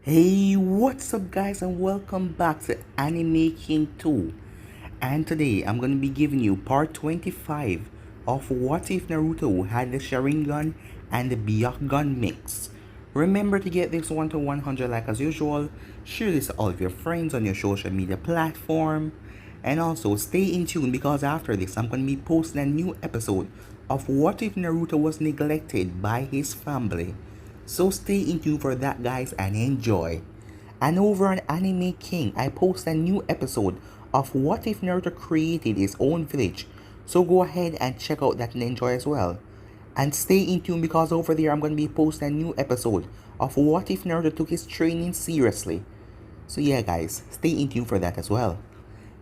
Hey, what's up guys and welcome back to Anime King 2. And today I'm going to be giving you part 25 of What If Naruto had the Sharingan and the Byakugan mix. Remember to get this 1 to 100 like as usual, share this to all of your friends on your social media platform, and also stay in tune because after this I'm going to be posting a new episode of What If Naruto was neglected by his family. So stay in tune for that guys and enjoy. And over on Anime King, I post a new episode of What If Naruto created his own village. So go ahead and check out that and enjoy as well. And stay in tune because over there I'm going to be posting a new episode of What If Naruto took his training seriously. So yeah guys, stay in tune for that as well.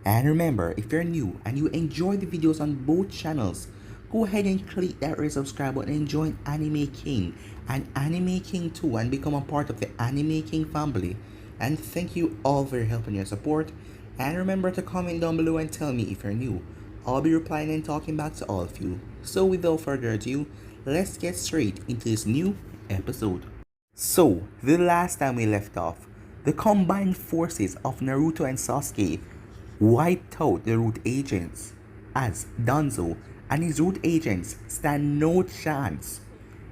And remember, if you're new and you enjoy the videos on both channels, go ahead and click that red subscribe button and join Anime King and Anime King 2 and become a part of the Anime King family. And thank you all for your help and your support. And remember to comment down below and tell me if you're new. I'll be replying and talking back to all of you. So without further ado, let's get straight into this new episode. So, the last time we left off, the combined forces of Naruto and Sasuke wiped out the root agents, as Danzo and his root agents stand no chance.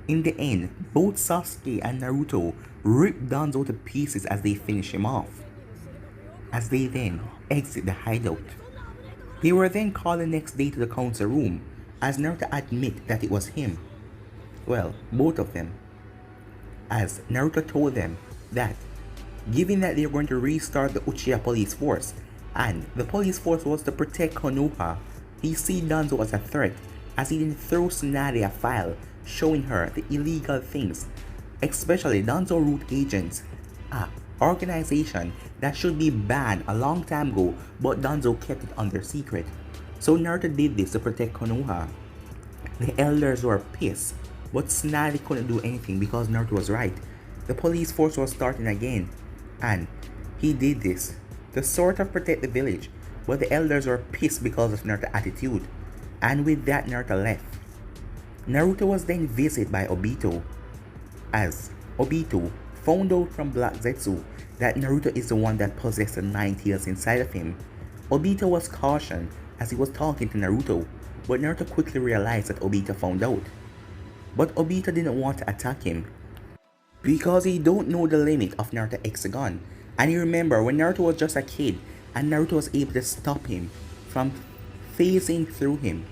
In the end, both Sasuke and Naruto rip Danzo to pieces as they finish him off, as they then exit the hideout. They were then called the next day to the council room, as Naruto admit that it was him. Well, both of them, as Naruto told them that given that they were going to restart the Uchiha police force, and the police force was to protect Konoha, he see Danzo as a threat, as he then throws Tsunade a file showing her the illegal things, especially Danzo root agents, a organization that should be banned a long time ago, but Danzo kept it under secret. So Naruto did this to protect Konoha. The elders were pissed, but Tsunade couldn't do anything because Naruto was right. The police force was starting again, and he did this to sort of protect the village, but the elders were pissed because of Naruto's attitude, and with that Naruto left. Naruto was then visited by Obito, as Obito found out from Black Zetsu that Naruto is the one that possessed the 9 tails inside of him. Obito was cautioned as he was talking to Naruto, but Naruto quickly realized that Obito found out. But Obito didn't want to attack him because he don't know the limit of Naruto Hexagon. And you remember when Naruto was just a kid and Naruto was able to stop him from phasing through him.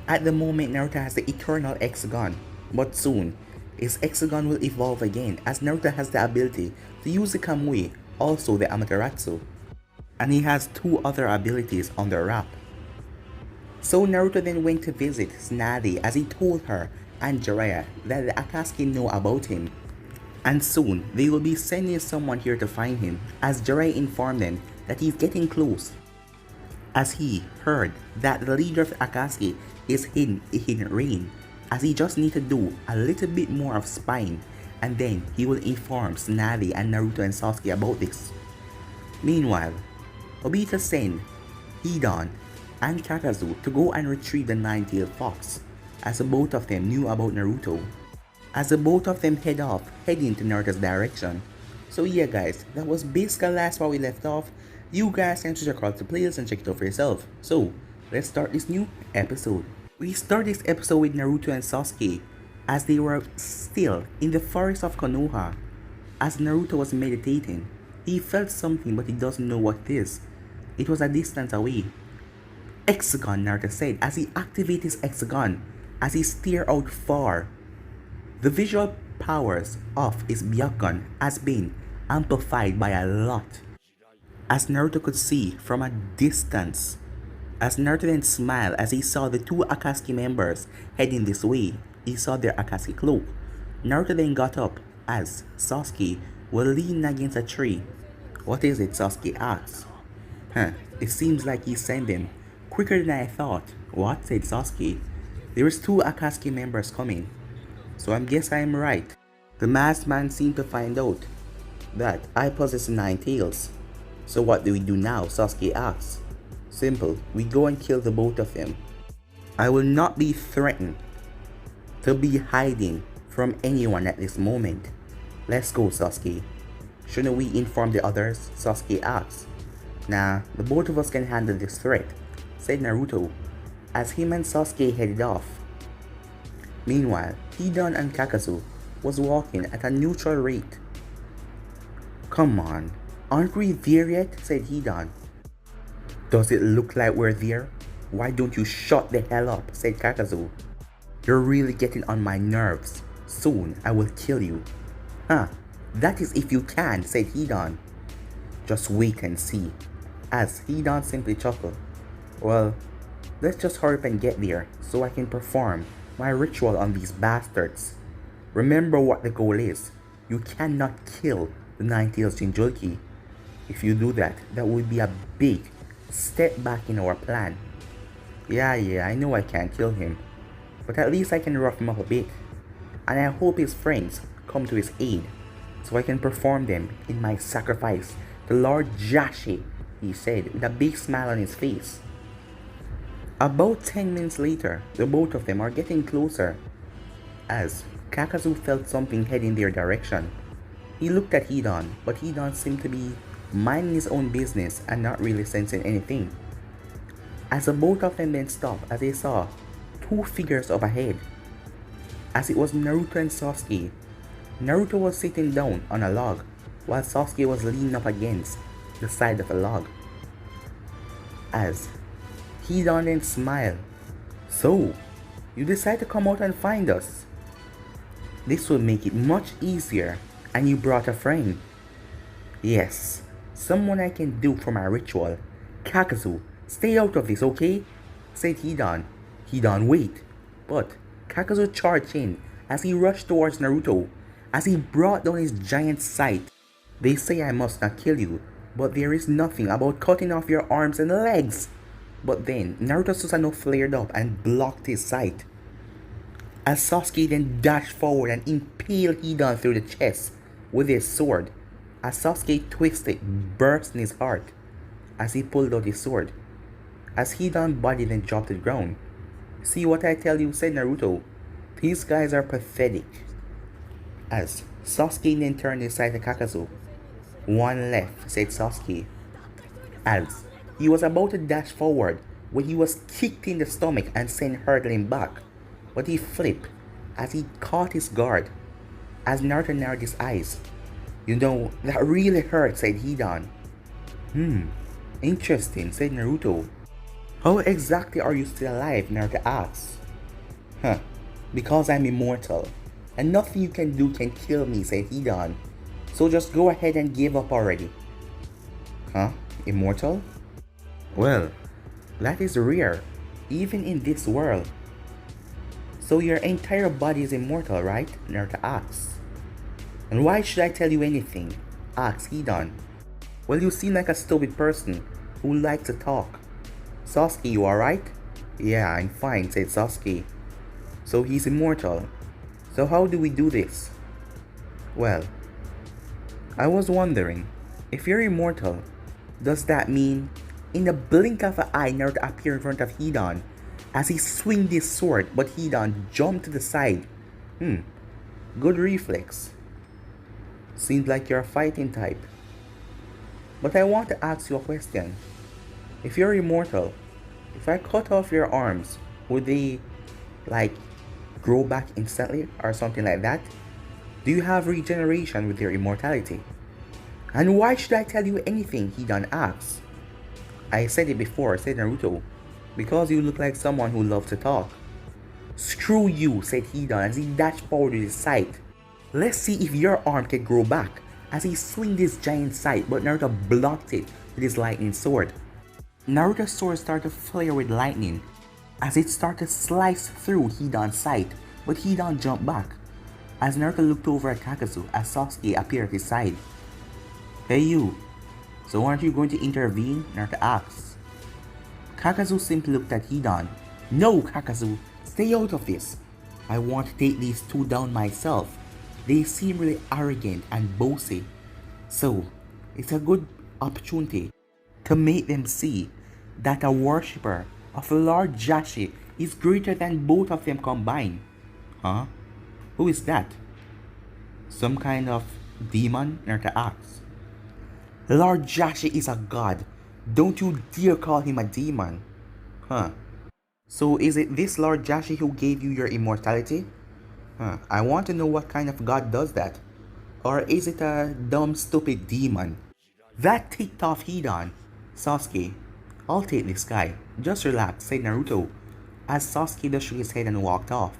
At the moment Naruto has the eternal Hexagon, but soon his Hexagon will evolve again as Naruto has the ability to use the Kamui, also the Amaterasu. And he has 2 other abilities on the wrap. So Naruto then went to visit Tsunade as he told her and Jiraiya that the Akatsuki know about him. And soon, they will be sending someone here to find him, as Jiraiya informed them that he's getting close, as he heard that the leader of the Akatsuki is hidden in rain, as he just need to do a little bit more of spying, and then he will inform Tsunade and Naruto and Sasuke about this. Meanwhile, Obito sent Hidan and Kakazu to go and retrieve the 9-tailed fox, as both of them knew about Naruto. As the both of them heading to Naruto's direction. So yeah guys, that was basically the last part we left off. You guys can check out the playlist and check it out for yourself. So, let's start this new episode. We start this episode with Naruto and Sasuke as they were still in the forest of Konoha. As Naruto was meditating, he felt something but he doesn't know what it is. It was a distance away. Hexagon, Naruto said as he activated his Hexagon as he stared out far. The visual powers of his Byakugan has been amplified by a lot, as Naruto could see from a distance. As Naruto then smiled as he saw the 2 Akatsuki members heading this way, he saw their Akatsuki cloak. Naruto then got up as Sasuke was leaning against a tree. "What is it?" Sasuke asked. It seems like he sent them quicker than I thought." "What?" said Sasuke. "There is 2 Akatsuki members coming. So I guess I am right." The masked man seemed to find out that I possess 9 tails. "So what do we do now?" Sasuke asked. "Simple, we go and kill the both of them. I will not be threatened to be hiding from anyone at this moment. Let's go, Sasuke." Shouldn't we inform the others? Sasuke asked. Nah, the both of us can handle this threat, said Naruto, as him and Sasuke headed off. Meanwhile, Hidan and Kakazu was walking at a neutral rate. Come on, aren't we there yet? Said Hidan. Does it look like we're there? Why don't you shut the hell up? Said Kakazu. You're really getting on my nerves. Soon I will kill you. Huh, that is if you can, said Hidan. Just wait and see. As Hidan simply chuckled. Well, let's just hurry up and get there so I can perform my ritual on these bastards. Remember what the goal is. You cannot kill the Nine-Tails Jinchuriki. If you do that, that would be a big step back in our plan. Yeah, I know I can't kill him, but at least I can rough him up a bit. And I hope his friends come to his aid so I can perform them in my sacrifice to Lord Jashi, he said with a big smile on his face. About 10 minutes later, the both of them are getting closer as Kakazu felt something head in their direction. He looked at Hidan, but Hidan seemed to be minding his own business and not really sensing anything. As the both of them then stopped as they saw two figures up ahead. As it was Naruto and Sasuke. Naruto was sitting down on a log while Sasuke was leaning up against the side of a log. As Hidan then smiled. So, you decide to come out and find us. This will make it much easier, and you brought a friend. Yes, someone I can do for my ritual. Kakazu, stay out of this, okay? Said Hidan. Hidan, wait. But Kakazu charged in as he rushed towards Naruto as he brought down his giant scythe. They say I must not kill you, but there is nothing about cutting off your arms and legs. But then Naruto Susanoo flared up and blocked his scythe. As Sasuke then dashed forward and impaled Hidan through the chest with his sword, as Sasuke twisted, burst in his heart as he pulled out his sword. As Hidan's body then dropped to the ground. See what I tell you, said Naruto. These guys are pathetic. As Sasuke then turned his sight to Kakazu. One left, said Sasuke. As he was about to dash forward when he was kicked in the stomach and sent hurtling back. But he flipped as he caught his guard. As Naruto narrowed his eyes. You know, that really hurt, said Hidan. Interesting, said Naruto. How exactly are you still alive? Naruto asked. Because I'm immortal. And nothing you can do can kill me, said Hidan. So just go ahead and give up already. Immortal? Well, that is rare, even in this world. So your entire body is immortal, right? Naruto asks. And why should I tell you anything? Asked Hidan. Well, you seem like a stupid person who likes to talk. Sasuke, you alright? Yeah, I'm fine, said Sasuke. So he's immortal. So how do we do this? Well, I was wondering, if you're immortal, does that mean in the blink of an eye Naruto appeared in front of Hidan as he swinged his sword, but Hidan jumped to the side? Good reflex. Seems like you're a fighting type. But I want to ask you a question. If you're immortal, if I cut off your arms, would they, grow back instantly or something like that? Do you have regeneration with your immortality? And why should I tell you anything? Hidan asks. I said it before, said Naruto. Because you look like someone who loves to talk. Screw you, said Hidan as he dashed forward with his scythe. Let's see if your arm can grow back. As he swinged his giant scythe, but Naruto blocked it with his lightning sword. Naruto's sword started to flare with lightning as it started to slice through Hidan's scythe, but Hidan jumped back. As Naruto looked over at Kakazu as Sasuke appeared at his side. Hey you, so aren't you going to intervene? Naruto asks. Kakazu simply looked at Hidan. No, Kakazu, stay out of this. I want to take these two down myself. They seem really arrogant and bossy. So, it's a good opportunity to make them see that a worshipper of Lord Jashi is greater than both of them combined. Who is that? Some kind of Demon? Naruto asks. Lord Jashi is a god. Don't you dare call him a demon. Huh. So is it this Lord Jashi who gave you your immortality? Huh. I want to know what kind of god does that. Or is it a dumb stupid demon? That ticked off Hidan. Sasuke, I'll take this guy. Just relax, said Naruto, as Sasuke just shook his head and walked off.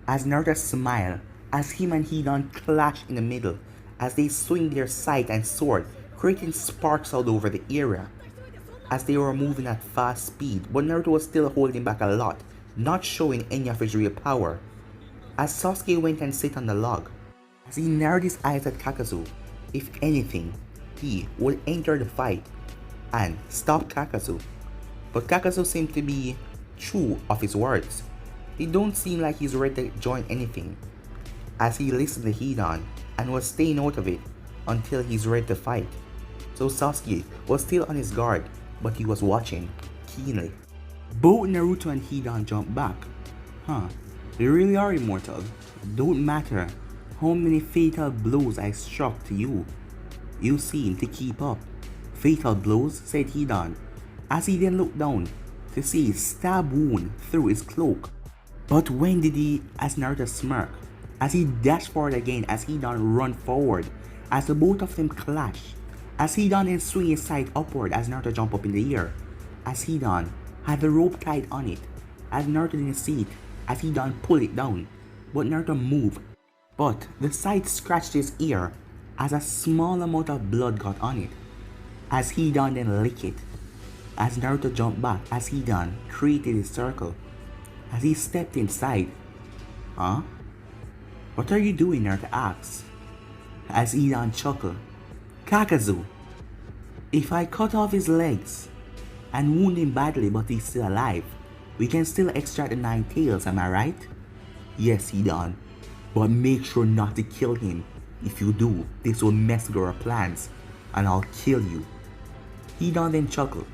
As Naruto smiled, as him and Hidan clashed in the middle, as they swing their scythe and sword, creating sparks all over the area. As they were moving at fast speed, but Naruto was still holding back a lot, not showing any of his real power. As Sasuke went and sat on the log, as he narrowed his eyes at Kakazu, if anything, he would enter the fight and stop Kakazu. But Kakazu seemed to be true of his words. He don't seem like he's ready to join anything, as he listened to Hidan and was staying out of it until he's ready to fight. So Sasuke was still on his guard, but he was watching keenly. Both Naruto and Hidan jumped back. Huh, they really are immortal. Don't matter how many fatal blows I struck to you. You seem to keep up. Fatal blows, said Hidan, as he then looked down to see his stab wound through his cloak. But when did he, as Naruto smirked, as he dashed forward again as Hidan run forward, as the both of them clash, as Hidan then swing his side upward as Naruto jump up in the air, as Hidan had the rope tied on it, as Naruto didn't see it, as Hidan pulled it down, but Naruto moved. But the side scratched his ear as a small amount of blood got on it, as Hidan then licked it, as Naruto jumped back as Hidan created his circle, as he stepped inside. Huh? What are you doing? Naruto asks, as Hidan chuckled. Kakazu, if I cut off his legs and wound him badly but he's still alive, we can still extract the 9 tails, am I right? Yes, Hidan, but make sure not to kill him. If you do, this will mess with our plans, and I'll kill you. Hidan then chuckled.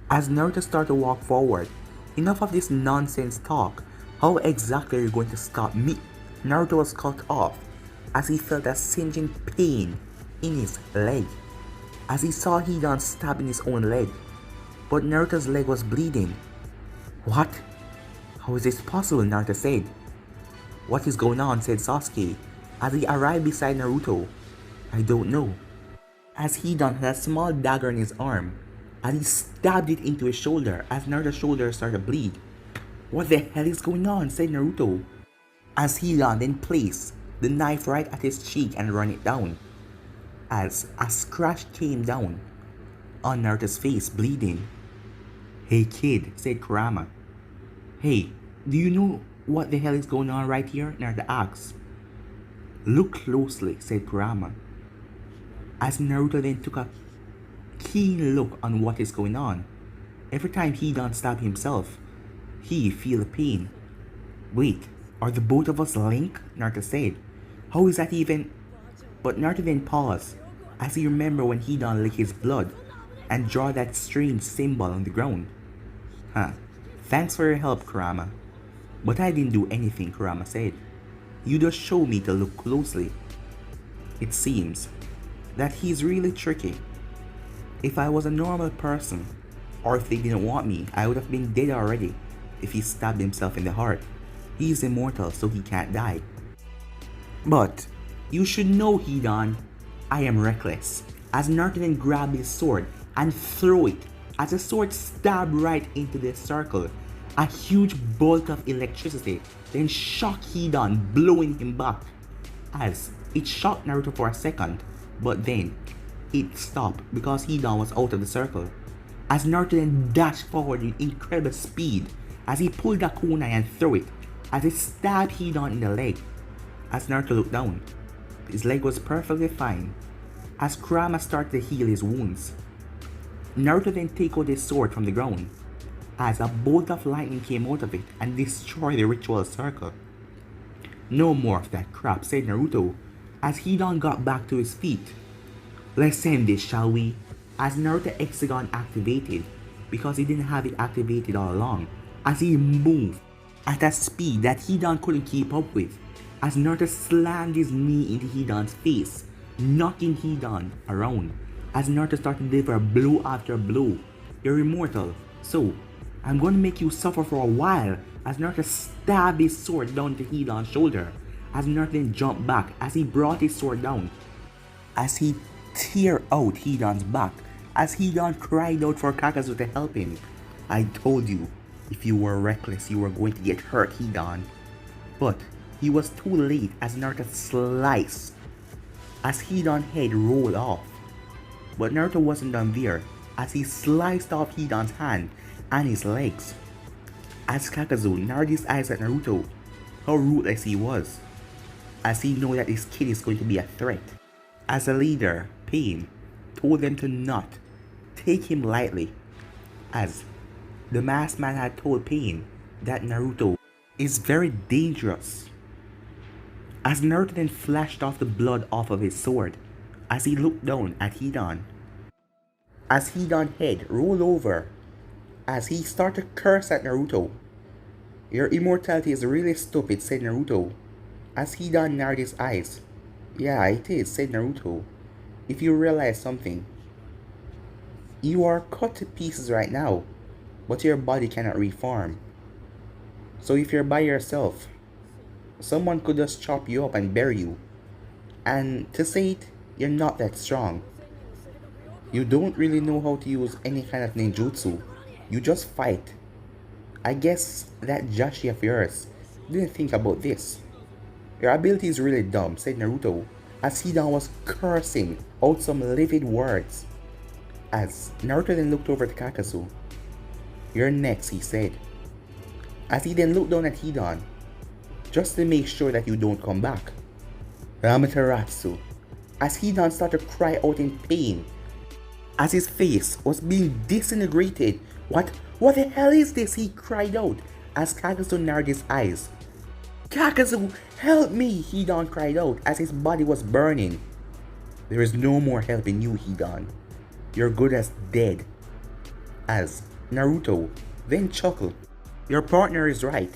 As Naruto started to walk forward, enough of this nonsense talk. How exactly are you going to stop me? Naruto was cut off as he felt a singeing pain in his leg, as he saw Hidan stabbing his own leg, but Naruto's leg was bleeding. What? How is this possible? Naruto said. What is going on? Said Sasuke, as he arrived beside Naruto. I don't know. As Hidan had a small dagger in his arm, as he stabbed it into his shoulder as Naruto's shoulder started to bleed. What the hell is going on? Said Naruto, as Hidan then placed the knife right at his cheek and ran it down, as a scratch came down on Naruto's face, bleeding. Hey kid, said Kurama. Hey, do you know what the hell is going on right here? Naruto asked. Look closely, said Kurama, as Naruto then took a keen look on what is going on. Every time Hidan stabbed himself, he feel the pain. Wait, are the both of us linked? Naruto said. How is that even? But Naruto then paused as he remembered when Hidan licked his blood and draw that strange symbol on the ground. Huh, thanks for your help, Kurama. But I didn't do anything, Kurama said. You just showed me to look closely. It seems that he's really tricky. If I was a normal person, or if they didn't want me, I would have been dead already if he stabbed himself in the heart. He is immortal, so he can't die. But you should know, Hidan, I am reckless. As Naruto then grabbed his sword and threw it, as the sword stabbed right into the circle, a huge bolt of electricity then shocked Hidan, blowing him back. As it shocked Naruto for a second, but then it stopped because Hidan was out of the circle. As Naruto then dashed forward with incredible speed, as he pulled a kunai and threw it, as it stabbed Hidan in the leg. As Naruto looked down, his leg was perfectly fine, as Kurama started to heal his wounds. Naruto then took out his sword from the ground, as a bolt of lightning came out of it and destroyed the ritual circle. No more of that crap, said Naruto, as Hidan got back to his feet. Let's end this, shall we? As Naruto Hexagon activated, because he didn't have it activated all along, as he moved at a speed that Hidan couldn't keep up with, as Naruto slammed his knee into Hidan's face, knocking Hidan around as Naruto started to deliver blow after blow. You're immortal, so I'm going to make you suffer for a while as Naruto stabbed his sword down to Hidan's shoulder. As Naruto then jumped back as he brought his sword down. As he tear out Hidan's back. As Hidan cried out for Kakazu to help him. I told you, if you were reckless, you were going to get hurt, Hidan. But he was too late as Naruto sliced. As Hidan's head rolled off. But Naruto wasn't done there as he sliced off Hidan's hand and his legs. As Kakazu narrowed his eyes at Naruto, how ruthless he was. As he knew that this kid is going to be a threat. As a leader, Pain told them to not take him lightly. As the masked man had told Pain that Naruto is very dangerous. As Naruto then flashed off the blood off of his sword as he looked down at Hidan. As Hidan's head rolled over as he started to curse at Naruto. Your immortality is really stupid, said Naruto. As Hidan narrowed his eyes. Yeah, it is, said Naruto. If you realize something. You are cut to pieces right now, but your body cannot reform. So if you're by yourself, someone could just chop you up and bury you. And to say it, you're not that strong. You don't really know how to use any kind of ninjutsu. You just fight. I guess that Joshi of yours didn't think about this. Your ability is really dumb, said Naruto, as Hidan was cursing out some livid words. As Naruto then looked over to Kakazu. You're next, he said. As he then looked down at Hidan, just to make sure that you don't come back. Amaterasu, as Hidan started to cry out in pain, as his face was being disintegrated. What the hell is this? He cried out as Kakazu narrowed his eyes. Kakazu, help me! Hidan cried out as his body was burning. There is no more help in you, Hidan. You're good as dead. As Naruto then chuckled. Your partner is right,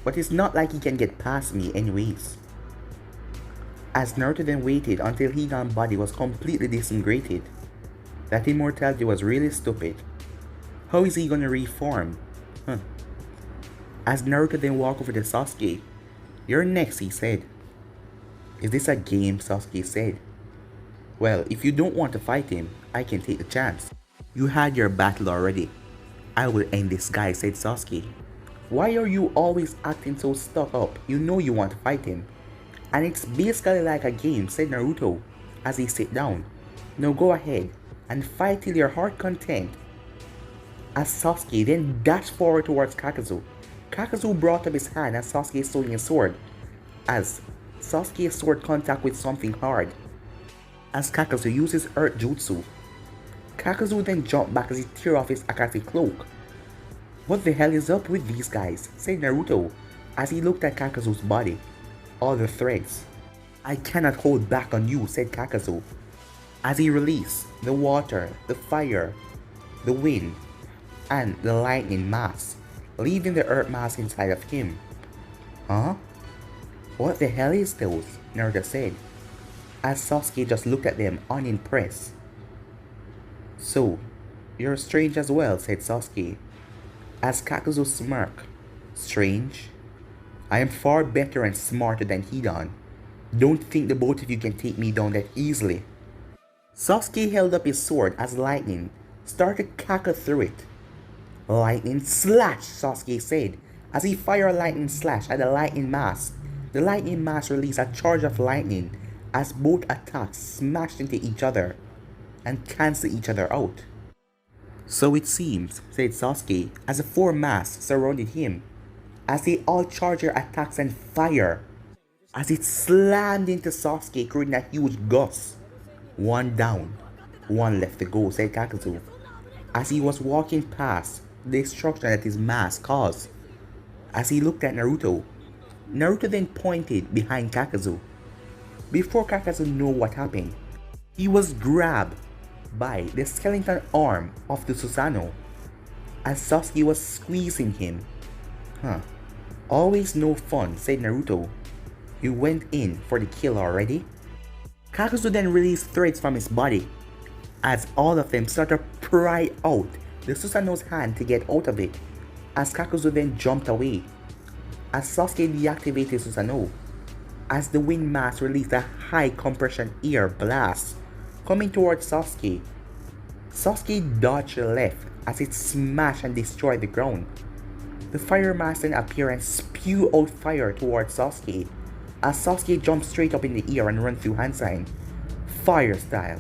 but it's not like he can get past me anyways. As Naruto then waited until Hidan's body was completely disintegrated. That immortality was really stupid. How is he gonna reform? As Naruto then walked over to Sasuke. You're next, he said. Is this a game? Sasuke said. Well, if you don't want to fight him, I can take the chance. You had your battle already. I will end this guy, said Sasuke. Why are you always acting so stuck up? You know you want to fight him. And it's basically like a game, said Naruto as he sat down. Now go ahead and fight till your heart content. As Sasuke then dashed forward towards Kakazu. Kakazu brought up his hand as Sasuke swung his sword. As Sasuke's sword contact with something hard. As Kakazu used his Earth Jutsu. Kakazu then jumped back as he tore off his Akashi cloak. What the hell is up with these guys? Said Naruto as he looked at Kakazu's body. All the threads. I cannot hold back on you, said Kakazu. As he released the water, the fire, the wind, and the lightning mass, leaving the earth mass inside of him. Huh? What the hell is those? Naruto said, as Sasuke just looked at them unimpressed. So, you're strange as well, said Sasuke, as Kakazu smirked. Strange? I am far better and smarter than Hidan. Don't think the both of you can take me down that easily. Sasuke held up his sword as lightning started to cackle through it. Lightning slash, Sasuke said, as he fired a lightning slash at the lightning mass. The lightning mass released a charge of lightning as both attacks smashed into each other and canceled each other out. So it seems, said Sasuke, as the four masks surrounded him, as they all charged their attacks and fire, as it slammed into Sasuke, creating a huge gust. One down, one left to go, said Kakazu, as he was walking past the destruction that his mask caused. As he looked at Naruto, Naruto then pointed behind Kakazu. Before Kakazu knew what happened, he was grabbed by the skeleton arm of the Susanoo, as Sasuke was squeezing him. Always no fun, said Naruto. You went in for the kill already? Kakazu then released threads from his body, as all of them start to pry out the Susanoo's hand to get out of it, as Kakazu then jumped away, as Sasuke deactivated Susanoo, as the wind mass released a high compression air blast coming towards Sasuke. Sasuke dodged left as it smashed and destroyed the ground. The fire mass then appeared and spewed out fire towards Sasuke, as Sasuke jumped straight up in the air and ran through hand sign, fire style.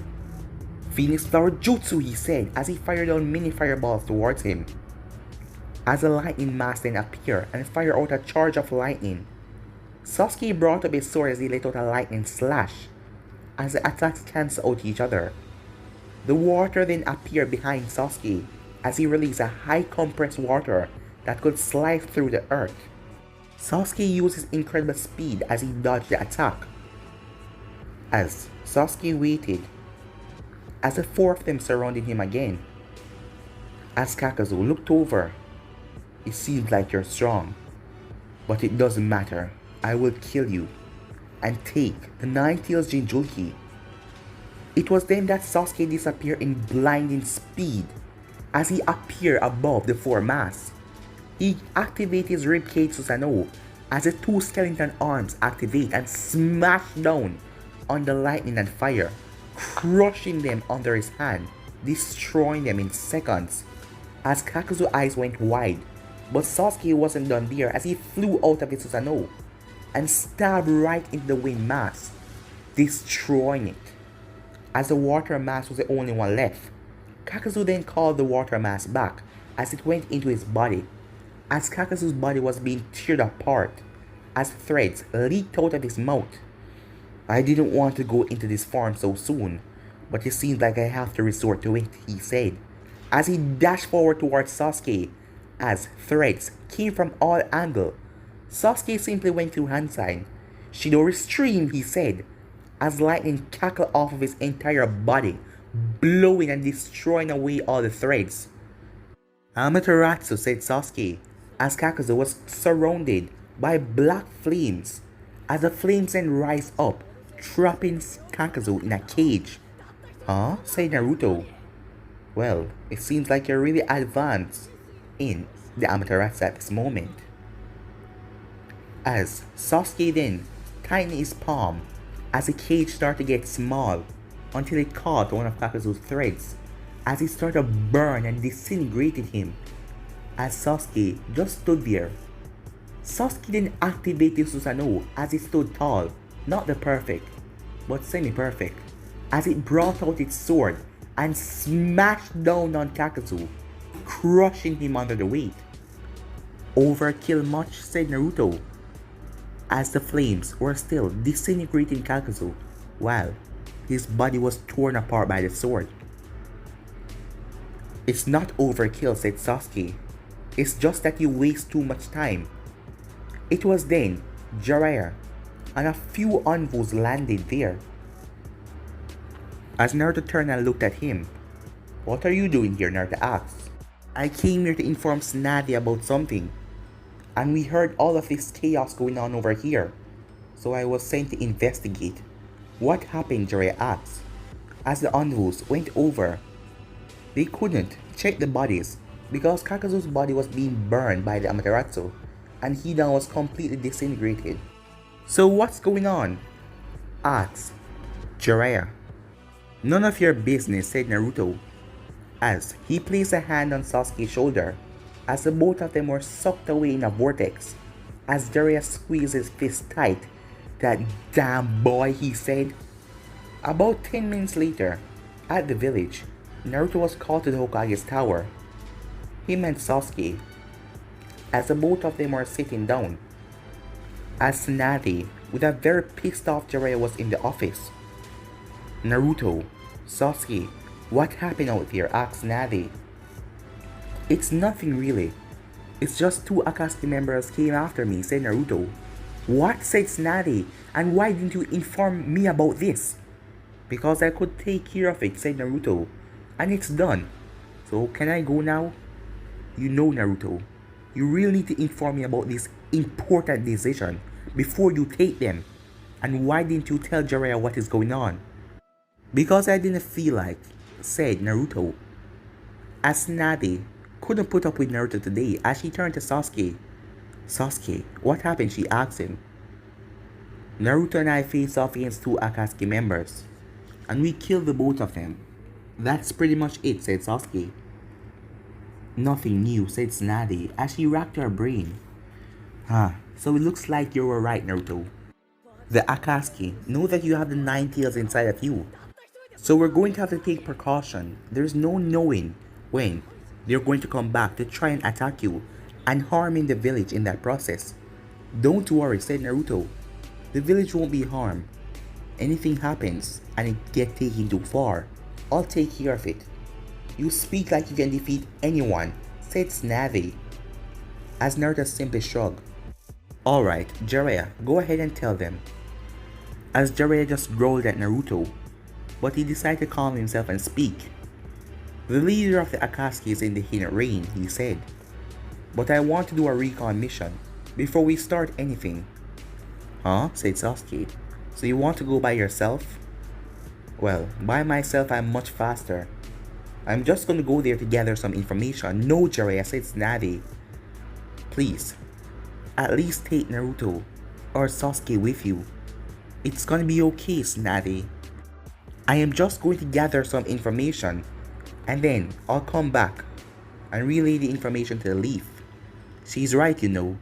Phoenix Flower Jutsu, he said, as he fired down mini fireballs towards him. As a lightning mass then appeared and fired out a charge of lightning. Sasuke brought up his sword as he let out a lightning slash, as the attacks cancel out each other. The water then appeared behind Sasuke as he released a high compressed water that could slide through the earth. Sasuke used his incredible speed as he dodged the attack. As Sasuke waited, as the four of them surrounded him again. As Kakazu looked over, "It seems like you're strong, but it doesn't matter. I will kill you and take the Nine Tails Jinchuriki." It was then that Sasuke disappeared in blinding speed as he appeared above the four masks. He activated his ribcage Susanoo as the two skeleton arms activate and smash down on the lightning and fire, crushing them under his hand, destroying them in seconds. As Kakazu's eyes went wide, but Sasuke wasn't done there as he flew out of his Susanoo and stabbed right into the wind mass, destroying it. As the water mass was the only one left, Kakazu then called the water mass back as it went into his body, as Kakazu's body was being teared apart, as threads leaked out of his mouth. "I didn't want to go into this form so soon, but it seems like I have to resort to it," he said, as he dashed forward towards Sasuke, as threads came from all angles. Sasuke simply went through hand sign. "Shidori stream," he said, as lightning cackled off of his entire body, blowing and destroying away all the threads. "Amaterasu," said Sasuke, as Kakazu was surrounded by black flames, as the flames then rise up, trapping Kakazu in a cage. "Huh?" said Naruto. "Well, it seems like you're really advanced in the Amaterasu at this moment." As Sasuke then tightened his palm, as the cage started to get small, until it caught one of Kakazu's threads, as it started to burn and disintegrated him, as Sasuke just stood there. Sasuke then activated Susanoo as it stood tall, not the perfect, but semi-perfect, as it brought out its sword and smashed down on Kakazu, crushing him under the weight. "Overkill much?" said Naruto, as the flames were still disintegrating Kakazu, while his body was torn apart by the sword. "It's not overkill," said Sasuke. "It's just that you waste too much time." It was then Jiraiya and a few envoys landed there. As Naruto turned and looked at him, "What are you doing here?" Naruto asked. "I came here to inform Tsunade about something, and we heard all of this chaos going on over here, so I was sent to investigate." "What happened?" Jiraiya asked. As the envoys went over, they couldn't check the bodies because Kakazu's body was being burned by the Amaterasu, and he now was completely disintegrated. "So what's going on?" asked Jiraiya. "None of your business," said Naruto, as he placed a hand on Sasuke's shoulder, as the both of them were sucked away in a vortex, as Jiraiya squeezed his fist tight. "That damn boy," he said. About 10 minutes later, at the village, Naruto was called to the Hokage's tower. Him and Sasuke, as the both of them were sitting down, as Tsunade, with a very pissed off Jiraiya, was in the office. "Naruto, Sasuke, what happened out there?" asked Tsunade. "It's nothing really. It's just two Akatsuki members came after me," said Naruto. "What?" said Tsunade. "And why didn't you inform me about this?" "Because I could take care of it," said Naruto. "And it's done. So can I go now?" "You know, Naruto, you really need to inform me about this important decision before you take them," And why didn't you tell Jiraiya what is going on? Because I didn't feel like, said Naruto. As Tsunade couldn't put up with Naruto today as she turned to Sasuke. Sasuke, what happened? She asked him. Naruto and I faced off against two Akatsuki members, and we killed the both of them. That's pretty much it, said Sasuke. Nothing new, said Tsunade as she racked her brain. So it looks like you were right, Naruto. The Akatsuki know that you have the nine tails inside of you. So we're going to have to take precaution. There's no knowing when they're going to come back to try and attack you and harming the village in that process. Don't worry, said Naruto. The village won't be harmed. Anything happens and it gets taken too far, I'll take care of it. You speak like you can defeat anyone, said Tsunade. As Naruto simply shrugged. Alright, Jiraiya, go ahead and tell them. As Jiraiya just growled at Naruto, but he decided to calm himself and speak. The leader of the Akatsuki is in the hidden rain, he said. But I want to do a recon mission before we start anything. Huh? Said Sasuke. So you want to go by yourself? Well, by myself I'm much faster. I'm just gonna go there to gather some information. No, Jiraiya, said Tsunade. Please, at least take Naruto or Sasuke with you. It's gonna be okay, Tsunade. I am just going to gather some information and then I'll come back and relay the information to the Leaf. She's right, you know.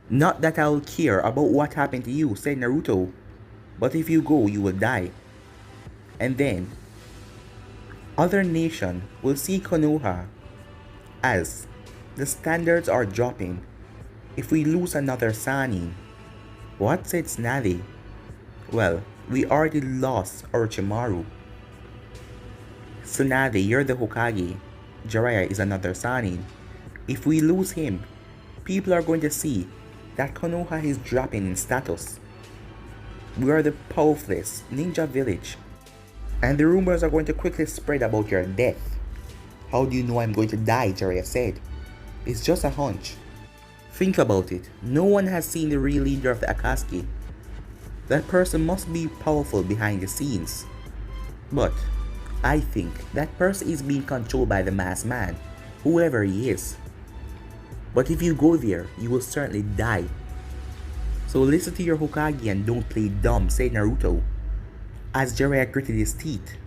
Not that I'll care about what happened to you, said Naruto. But if you go, you will die. And then, other nation will see Konoha as the standards are dropping if we lose another Sannin. What, said Tsunade? Well, we already lost Orochimaru. Tsunade, you're the Hokage. Jiraiya is another Sannin. If we lose him, people are going to see that Konoha is dropping in status. We are the powerfulest ninja village, and the rumors are going to quickly spread about your death. How do you know I'm going to die? Jiraiya said. It's just a hunch. Think about it. No one has seen the real leader of the Akatsuki. That person must be powerful behind the scenes. But I think that person is being controlled by the masked man, whoever he is. But if you go there, you will certainly die. So listen to your Hokage and don't play dumb, said Naruto. As Jiraiya gritted his teeth.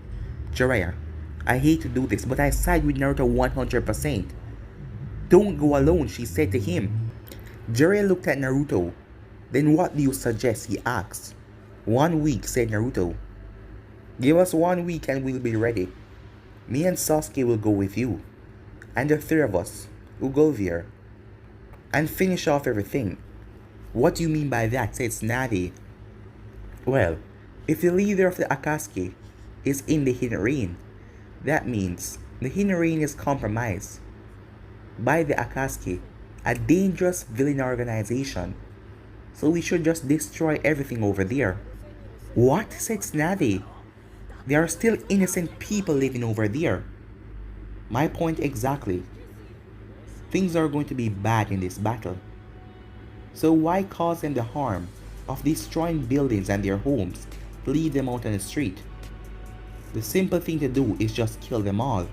Jiraiya, I hate to do this, but I side with Naruto 100%. Don't go alone, she said to him. Jiraiya looked at Naruto. Then what do you suggest, he asked. 1 week, said Naruto. Give us 1 week and we'll be ready. Me and Sasuke will go with you. And the three of us will go there and finish off everything. What do you mean by that, said Tsunade. Well, if the leader of the Akatsuki is in the hidden rain, that means the hidden rain is compromised by the Akatsuki, a dangerous villain organization. So we should just destroy everything over there. What? Said Tsunade. There are still innocent people living over there. My point exactly. Things are going to be bad in this battle. So why cause them the harm of destroying buildings and their homes, leave them out on the street? The simple thing to do is just kill them all.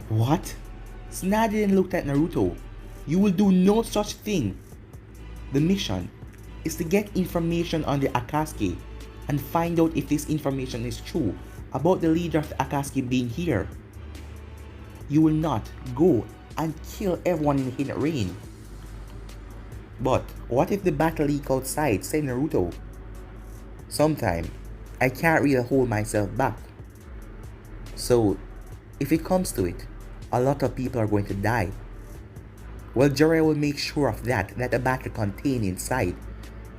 What? Tsunade then looked at Naruto. You will do no such thing. The mission is to get information on the Akatsuki and find out if this information is true about the leader of the Akatsuki being here. You will not go and kill everyone in the hidden rain. But what if the battle leak outside, said Naruto. Sometime, I can't really hold myself back. So, if it comes to it, a lot of people are going to die. Well, Jiraiya will make sure of that the battle contained inside,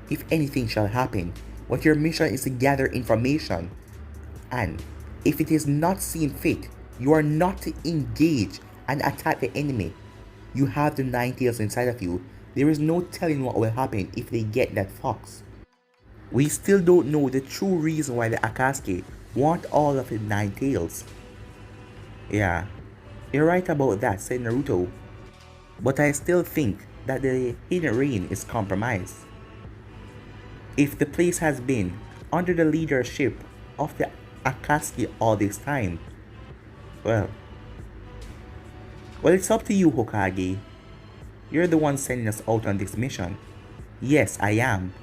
if anything shall happen. What your mission is to gather information, and if it is not seen fit, you are not to engage and attack the enemy. You have the nine tails inside of you. There is no telling what will happen if they get that fox. We still don't know the true reason why the Akatsuki want all of the nine tails. Yeah, you're right about that, said Naruto. But I still think that the hidden rain is compromised. if the place has been under the leadership of the Akatsuki all this time? Well, it's up to you, Hokage. You're the one sending us out on this mission. Yes, I am.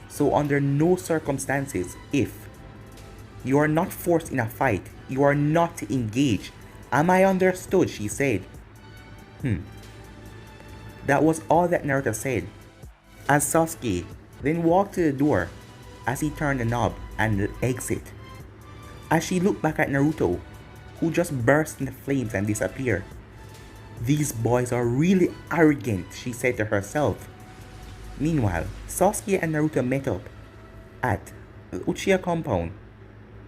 So under no circumstances, if you are not forced in a fight, you are not to engage. Am I understood? She said. That was all that Naruto said, as Sasuke then walked to the door as he turned the knob and exit. As she looked back at Naruto, who just burst into flames and disappeared. These boys are really arrogant, she said to herself. Meanwhile, Sasuke and Naruto met up at the Uchiha compound.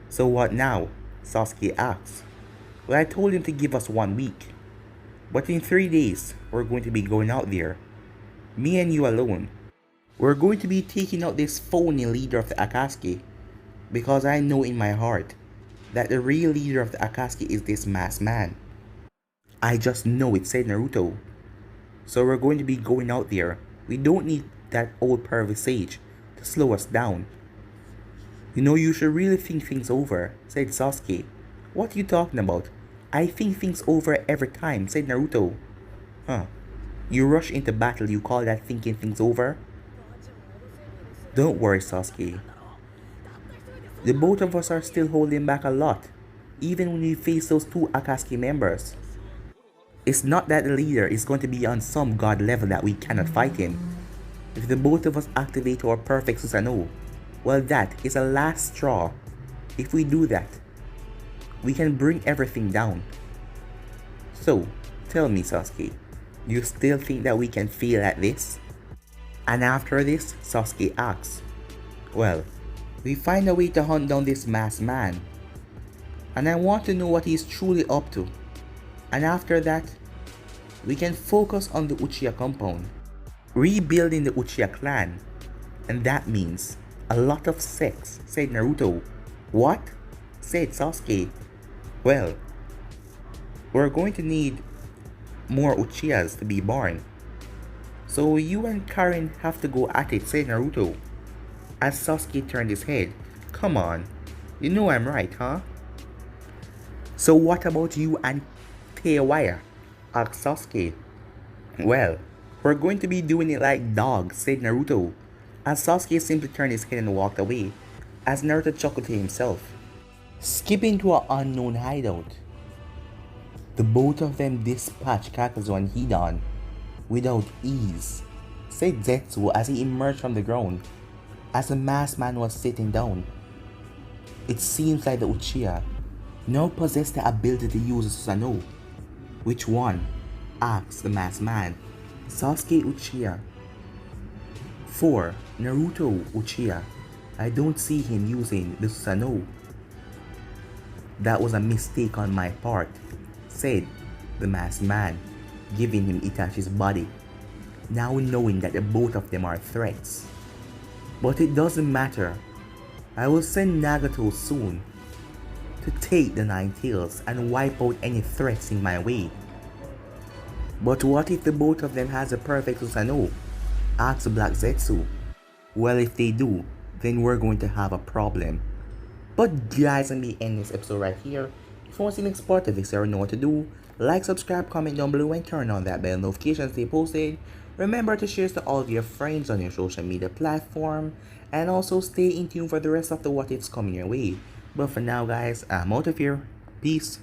So what now? Sasuke asked. Well, I told him to give us 1 week. But in 3 days, we're going to be going out there. Me and you alone. We're going to be taking out this phony leader of the Akatsuki. Because I know in my heart that the real leader of the Akatsuki is this masked man. I just know it, said Naruto. So we're going to be going out there. We don't need that old pervy sage to slow us down. You know, you should really think things over, said Sasuke. What are you talking about? I think things over every time, said Naruto. Huh. You rush into battle, you call that thinking things over? Don't worry, Sasuke. The both of us are still holding back a lot, even when we face those 2 Akatsuki members. It's not that the leader is going to be on some god level that we cannot fight him. If the both of us activate our perfect Susanoo, well, that is a last straw. If we do that, we can bring everything down. So, tell me, Sasuke, you still think that we can fail at this? And after this, Sasuke asks, well, we find a way to hunt down this masked man. And I want to know what he's truly up to. And after that, we can focus on the Uchiha compound, rebuilding the Uchiha clan. And that means a lot of sex, said Naruto. What? Said Sasuke. Well, we're going to need more Uchihas to be born. So you and Karin have to go at it, said Naruto. As Sasuke turned his head. Come on, you know I'm right, huh? So what about you and Teiwaya? Asked Sasuke. Well, we're going to be doing it like dogs, said Naruto. As Sasuke simply turned his head and walked away, as Naruto chuckled to himself. Skipping to an unknown hideout. The both of them dispatched Kakazo and Hidan without ease, said Zetsu as he emerged from the ground, as the masked man was sitting down. It seems like the Uchiha now possess the ability to use Susanoo. Which one? Asked the masked man. Sasuke Uchiha. 4. Naruto Uchiha. I don't see him using the Susanoo. That was a mistake on my part, said the masked man, giving him Itachi's body, now knowing that the both of them are threats. But it doesn't matter. I will send Nagato soon to take the 9 tails and wipe out any threats in my way. But what if the both of them has a perfect Susanoo? Asked Black Zetsu. Well, if they do, then we're going to have a problem. But guys, let me end this episode right here. If you want to see the next part of this or know what to do, like, subscribe, comment down below and turn on that bell notification to stay posted. Remember to share to all of your friends on your social media platform, and also stay in tune for the rest of the what ifs coming your way. But for now guys, I'm out of here. Peace.